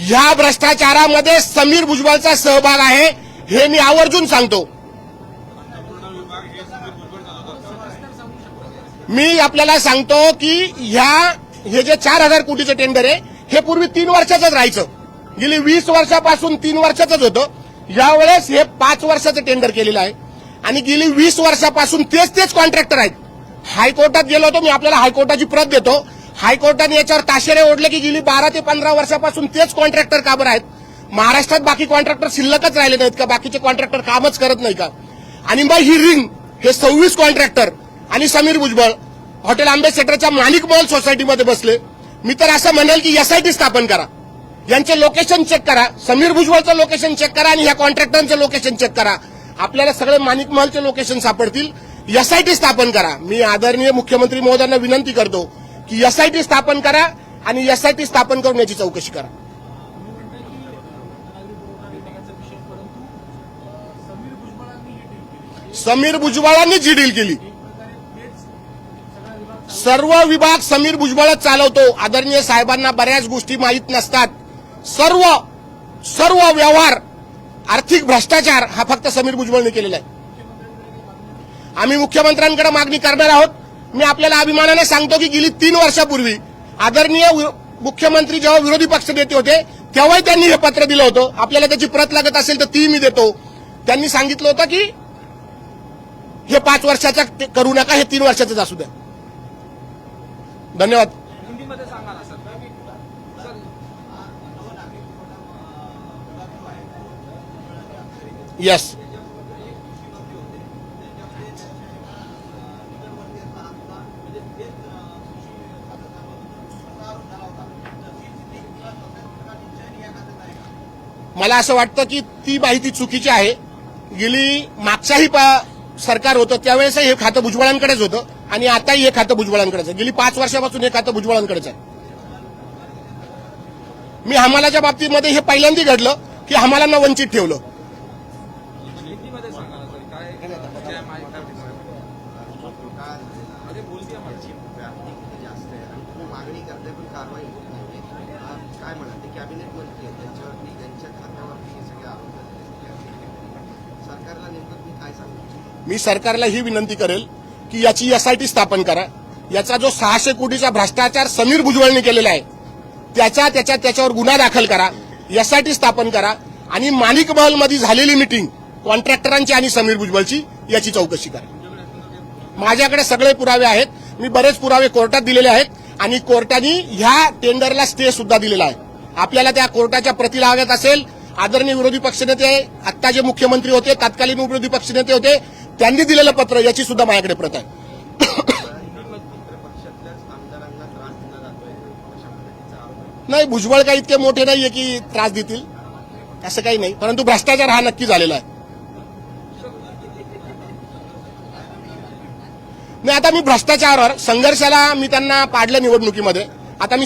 ह्या भ्रष्टाचारामध्ये समीर भुजबळचा सहभाग आहे हे मी आवर्जून सांगतो। मी आपल्याला सांगतो की हे जे 4,000 कोटीचं टेंडर आहे हे पूर्वी 3 वर्षाचंच राहायचं, गेली 20 वर्षापासून 3 वर्षाचंच होतं। यावेळेस हे 5 वर्षाचं टेंडर केलेलं आहे आणि गेली 20 वर्षापासून तेच कॉन्ट्रॅक्टर आहेत। हायकोर्टात गेलो होतो, मी आपल्याला हायकोर्टाची प्रत देतो। हायकोर्टाने याच्यावर ताशेरे ओढले की गेली 12 ते 15 वर्षापासून तेच कॉन्ट्रॅक्टर का बरं आहेत? महाराष्ट्रात बाकी कॉन्ट्रॅक्टर शिल्लकच राहिले नाहीत का? बाकीचे कॉन्ट्रॅक्टर कामच करत नाही का? आणि मग ही रिंग हे 26 कॉन्ट्रॅक्टर आणि समीर भुजबळ हॉटेल आंबेसेटरच्या माणिक महल सोसायटीमध्ये बसले। मी तर असं म्हणेल की एसआयटी स्थापन करा, यांचे लोकेशन चेक करा, समीर भुजबळचं लोकेशन चेक करा आणि ह्या कॉन्ट्रॅक्टरांचं लोकेशन चेक करा, आपल्याला सगळे माणिक महलचे लोकेशन सापडतील। एसआयटी स्थापन करा। मी आदरणीय मुख्यमंत्री महोदयांना विनंती करतो की एसआयटी स्थापन करा आणि एसआयटी स्थापन करून याची चौकशी करा। समीर भुजबळांनी जी डील केली, सर्व विभाग समीर भुजबळच चालवतो। आदरणीय साहेबांना बऱ्याच गोष्टी माहीत नसतात। सर्व व्यवहार, आर्थिक भ्रष्टाचार हा फक्त समीर भुजबळने केलेला आहे। आम्ही मुख्यमंत्र्यांकडे मागणी करणार आहोत। मी आपल्याला अभिमानाने सांगतो की गेली 3 वर्षापूर्वी आदरणीय मुख्यमंत्री जेव्हा विरोधी पक्ष नेते होते तेव्हाही त्यांनी हे पत्र दिलं होतं। आपल्याला त्याची प्रत लागत असेल तर ती मी देतो। त्यांनी सांगितलं होतं की हे 5 वर्षाचं करू नका, हे 3 वर्षाचंच असू द्या। धन्यवाद। यस, मला असं वाटतं की ती माहिती चुकीची आहे। गेली मागच्याही सरकार होतं त्यावेळेसही हे खातं भुजबळांकडेच होतं आणि आताही हे खातं भुजबळांकडेच आहे। गेली 5 वर्षापासून हे खातं भुजबळांकडेच आहे। मी हमालाच्या बाबतीमध्ये हे पहिल्यांदा घडलं की हमालांना वंचित ठेवलं। मी सरकारला ही विनंती करेल की याची एसआयटी स्थापन करा। याचा जो 600 कोटीचा भ्रष्टाचार समीर भुजबळने केलेला आहे त्याच्यावर गुन्हा दाखल करा, एसआयटी स्थापन करा आणि माणिक महल मध्ये झालेली मीटिंग कॉन्ट्रॅक्टरांची आणि समीर भुजबळची याची चौकशी करा। माझ्याकडे सगळे पुरावे आहेत। मी बरेच पुरावे कोर्टात दिलेले आहेत आणि कोर्टाने ह्या टेंडरला स्टे सुद्धा दिलेला आहे। आपल्याला त्या कोर्टाच्या प्रती लागत असेल, आदरणीय विरोधी पक्षनेते आत्ता जे मुख्यमंत्री होते, तत्कालीन विरोधी पक्षनेते होते, त्यांनी दिलेलं पत्र याची सुद्धा माझ्याकडे प्रत आहे। नाही, भुजबळ काही इतके मोठे नाहीये की त्रास देतील, असं काही नाही। परंतु भ्रष्टाचार हा नक्की झालेला आहे। नाही, आता मी भ्रष्टाचारावर संघर्षाला मी त्यांना पाडलं निवडणुकीमध्ये। आता मी